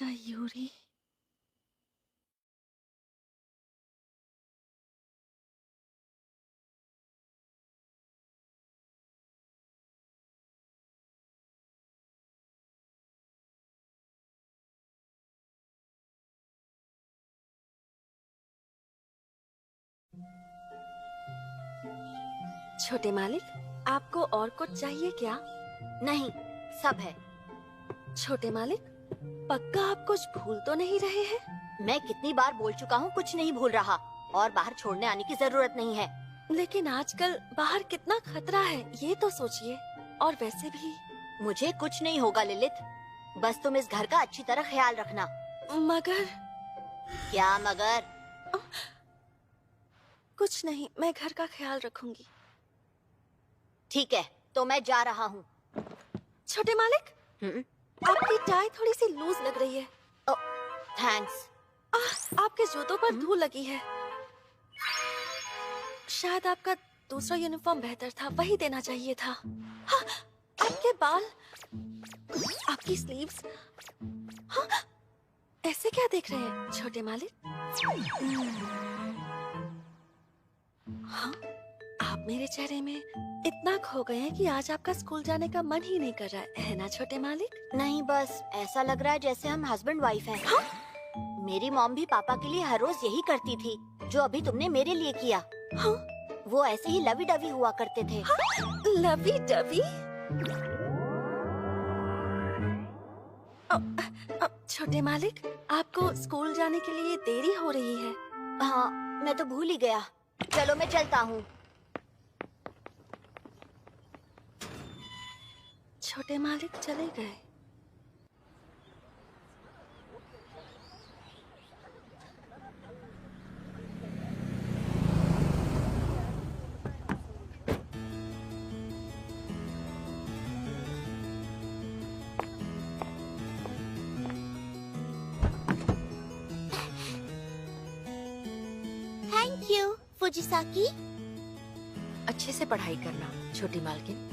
Mister Yuri. छोटे मालिक, आपको और कुछ चाहिए क्या? नहीं, सब है। छोटे मालिक, पक्का आप कुछ भूल तो नहीं रहे हैं? मैं कितनी बार बोल चुका हूँ कुछ नहीं भूल रहा और बाहर छोड़ने आने की जरूरत नहीं है। लेकिन आजकल बाहर कितना खतरा है, ये तो सोचिए। और वैसे भी मुझे कुछ नहीं होगा लिलित, बस तुम इस घर का अच्छी तरह ख्याल रखना। मगर क्या मगर? कुछ नहीं, मैं घर का ख्याल रखूंगी। ठीक है, तो मैं जा रहा हूँ। छोटे मालिक, आपकी टाई थोड़ी सी लूज लग रही है। थैंक्स। आपके जूतों पर धूल लगी है। शायद आपका दूसरा यूनिफॉर्म बेहतर था, वही देना चाहिए था। हाँ, आपके बाल, आपकी स्लीव्स। हाँ, ऐसे क्या देख रहे हैं छोटे मालिक? हाँ, आप मेरे चेहरे में इतना खो गए हैं कि आज आपका स्कूल जाने का मन ही नहीं कर रहा है ना छोटे मालिक? नहीं, बस ऐसा लग रहा है जैसे हम हस्बैंड वाइफ हैं। हाँ? मेरी मॉम भी पापा के लिए हर रोज यही करती थी जो अभी तुमने मेरे लिए किया। हाँ? वो ऐसे ही लवी डवी हुआ करते थे। हाँ? Lovey dovey? छोटे मालिक, आपको स्कूल जाने के लिए देरी हो रही है। हाँ, मैं तो भूल ही गया। चलो मैं चलता हूँ। छोटे मालिक चले गए। Thank you Fujisaki. अच्छे से पढ़ाई करना छोटी मालकिन।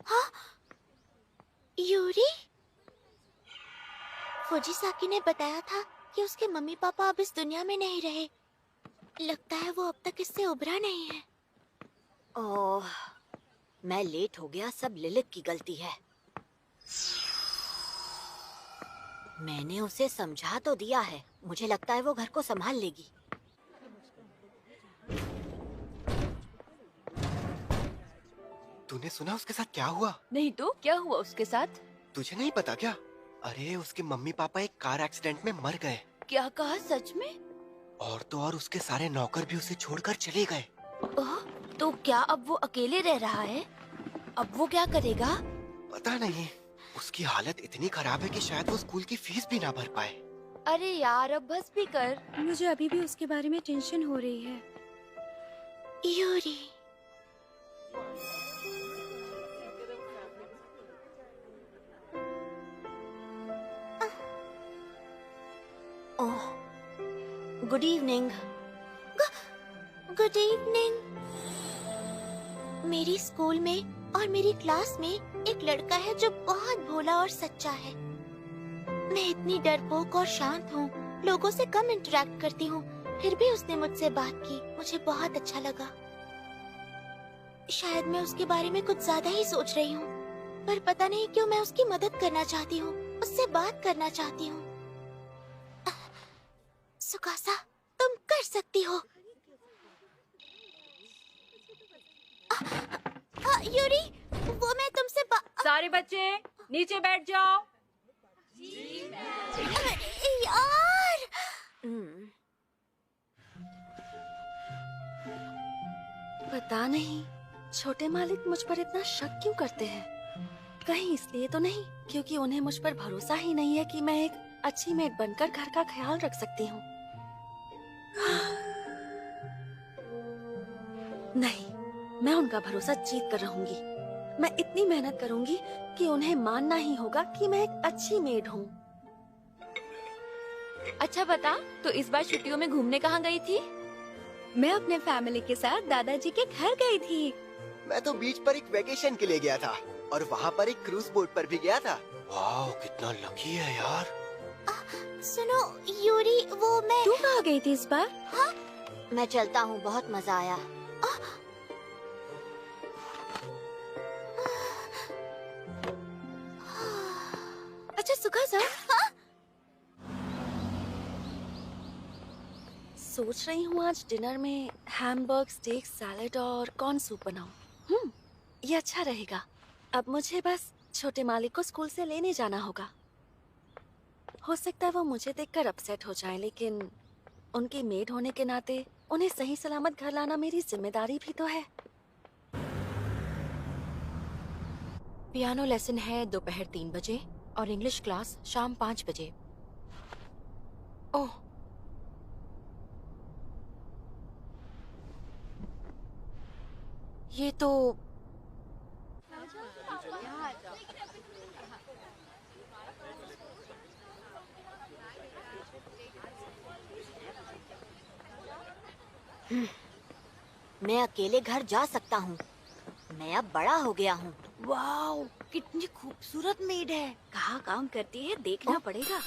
हाँ, यूरी। फुजिसाकी ने बताया था कि उसके मम्मी पापा अब इस दुनिया में नहीं रहे। लगता है वो अब तक इससे उभरा नहीं है। ओह, मैं लेट हो गया, सब लिलित की गलती है। मैंने उसे समझा तो दिया है, मुझे लगता है वो घर को संभाल लेगी। तूने सुना उसके साथ क्या हुआ? नहीं तो क्या हुआ उसके साथ? तुझे नहीं पता क्या? अरे उसके मम्मी पापा एक कार एक्सीडेंट में मर गए। क्या कहा, सच में? और तो और उसके सारे नौकर भी उसे छोड़कर चले गए। तो क्या अब वो अकेले रह रहा है? अब वो क्या करेगा? पता नहीं, उसकी हालत इतनी खराब है कि शायद वो स्कूल की फीस भी ना भर पाए। अरे यार, अब बस भी कर। मुझे अभी भी उसके बारे में टेंशन हो रही है। यूरी, ओह, गुड इवनिंग। Good evening. मेरी स्कूल में और मेरी क्लास में एक लड़का है जो बहुत भोला और सच्चा है। मैं इतनी डरपोक और शांत हूँ, लोगों से कम इंटरेक्ट करती हूँ, फिर भी उसने मुझसे बात की। मुझे बहुत अच्छा लगा। शायद मैं उसके बारे में कुछ ज्यादा ही सोच रही हूँ, पर पता नहीं क्यों मैं उसकी मदद करना चाहती हूँ, उससे बात करना चाहती हूँ। सुकासा, तुम कर सकती हो। यूरी, वो मैं तुमसे सारे बच्चे नीचे बैठ जाओ। यार, पता नहीं छोटे मालिक मुझ पर इतना शक क्यों करते हैं। कहीं इसलिए तो नहीं क्योंकि उन्हें मुझ पर भरोसा ही नहीं है कि मैं एक अच्छी मेड बनकर घर का ख्याल रख सकती हूँ। नहीं, मैं उनका भरोसा जीत कर रहूंगी। मैं इतनी मेहनत करूंगी कि उन्हें मानना ही होगा कि मैं एक अच्छी मेड हूँ। अच्छा बता, तो इस बार छुट्टियों में घूमने कहाँ गई थी? मैं अपने फैमिली के साथ दादाजी के घर गई थी। मैं तो बीच पर एक वेकेशन के लिए गया था और वहाँ पर एक क्रूज बोट पर भी गया था। वाह, कितना लकी है यार। सुनो यूरी, वो मैं तू कहाँ गई थी इस बार? मैं चलता हूँ, बहुत मजा आया। अच्छा सुखा, सोच रही हूँ आज डिनर में हैमबर्ग, स्टेक, सैलेड और कॉर्न सूप बनाऊं। ये अच्छा रहेगा। अब मुझे बस छोटे मालिक को स्कूल से लेने जाना होगा। हो सकता है वो मुझे देखकर अपसेट हो जाए, लेकिन उनकी मेड होने के नाते उन्हें सही सलामत घर लाना मेरी जिम्मेदारी भी तो है। पियानो लेसन है दोपहर 3 बजे और इंग्लिश क्लास शाम 5 बजे। ओह, ये तो मैं अकेले घर जा सकता हूँ। मैं अब बड़ा हो गया हूँ। वाओ, कितनी खूबसूरत मेड है। कहाँ काम करती है देखना पड़ेगा।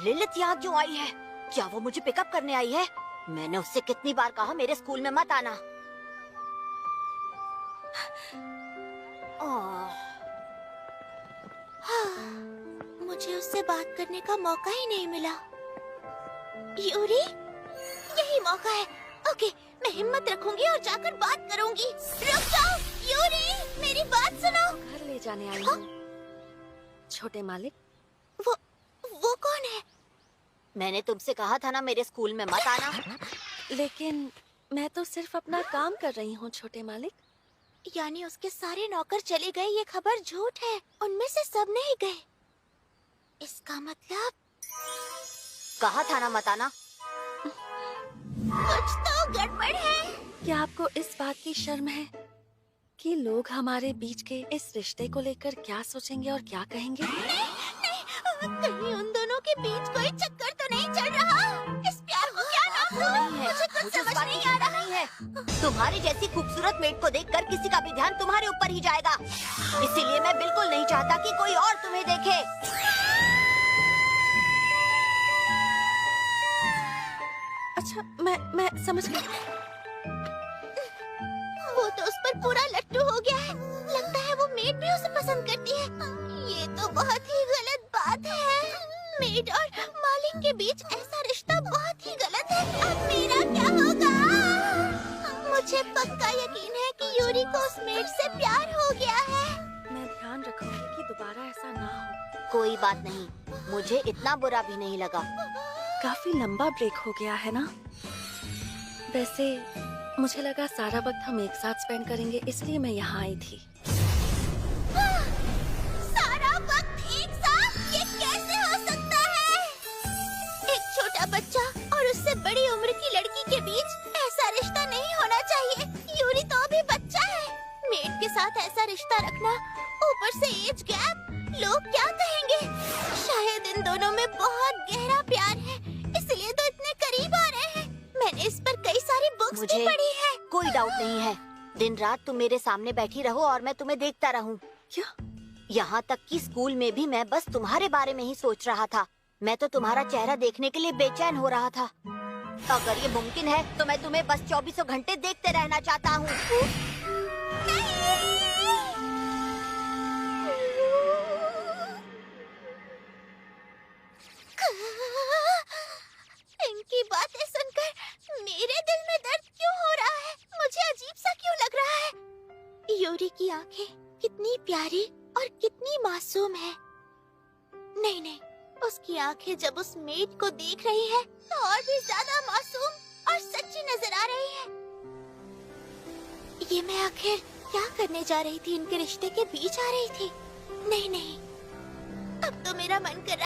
लिलित याद जो आई है, क्या वो मुझे पिकअप करने आई है? मैंने उससे कितनी बार कहा मेरे स्कूल में मत आना। मुझे उससे बात करने का मौका ही नहीं मिला। यूरी, यही मौका है। ओके, मैं हिम्मत रखूंगी और जाकर बात करूंगी। रुक जाओ यूरी, मेरी बात सुनो। घर ले जाने आई हूँ। छोटे मालिक, वो कौन है? मैंने तुमसे कहा था ना मेरे स्कूल में मत आना। लेकिन मैं तो सिर्फ अपना काम कर रही हूँ छोटे मालिक। यानी उसके सारे नौकर चले गए, ये खबर झूठ है। उनमें से सब नहीं गए। इसका मतलब कहा था ना मत आना। कुछ तो गड़बड़ है। क्या आपको इस बात की शर्म है कि लोग हमारे बीच के इस रिश्ते को लेकर क्या सोचेंगे और क्या कहेंगे? कहीं उन दोनों के बीच कोई चक्कर तो नहीं चल रहा? इस प्यार को क्या नाम दूं? मुझे कुछ समझ नहीं आ रहा है। तुम्हारी जैसी खूबसूरत मेड को देखकर किसी का भी ध्यान तुम्हारे ऊपर ही जाएगा। इसीलिए मैं बिल्कुल नहीं चाहता कि कोई और तुम्हें देखे। अच्छा, मैं समझ गई। वो तो उस पर पूरा लट्टू हो गया है। लगता है वो मेड भी उसे पसंद करती है। ये तो बहुत ही गलत बात है। मेड और मालिक के बीच ऐसा रिश्ता बहुत ही गलत है। अब मेरा क्या होगा? मुझे पक्का यकीन है कि यूरी को उस मेड से प्यार हो गया है। मैं ध्यान रखूंगी कि दोबारा ऐसा ना हो। कोई बात नहीं, मुझे इतना बुरा भी नहीं लगा। काफी लंबा ब्रेक हो गया है ना? वैसे मुझे लगा सारा वक्त हम एक साथ स्पेंड करेंगे, इसलिए मैं यहाँ आई थी। सारा वक्त एक साथ? ये कैसे हो सकता है? एक छोटा बच्चा और उससे बड़ी उम्र की लड़की के बीच ऐसा रिश्ता नहीं होना चाहिए। यूरी तो अभी बच्चा है। मेड के साथ ऐसा रिश्ता रखना, ऊपर से एज गैप, लोग क्या कहेंगे? शायद इन दोनों में बहुत गहरा प्यार है, इसलिए तो इतने करीब आ रहे हैं। मैंने इस पर कई सारी बुक्स भी पढ़ी है। कोई डाउट नहीं है। दिन रात तुम मेरे सामने बैठी रहो और मैं तुम्हें देखता रहूं। क्या? यहाँ तक कि स्कूल में भी मैं बस तुम्हारे बारे में ही सोच रहा था। मैं तो तुम्हारा चेहरा देखने के लिए बेचैन हो रहा था। अगर ये मुमकिन है तो मैं तुम्हें बस 24 घंटे देखते रहना चाहता हूँ। इनकी बातें सुनकर मेरे दिल में दर्द क्यों हो रहा है? मुझे अजीब सा क्यों लग रहा है? यूरी की आंखें कितनी प्यारी और कितनी मासूम है। नहीं, उसकी आंखें जब उस मेड को देख रही है तो और भी ज्यादा मासूम और सच्ची नजर आ रही है। ये मैं आखिर क्या करने जा रही थी? इनके रिश्ते के बीच आ रही थी? नहीं, अब तो मेरा मन कर रहा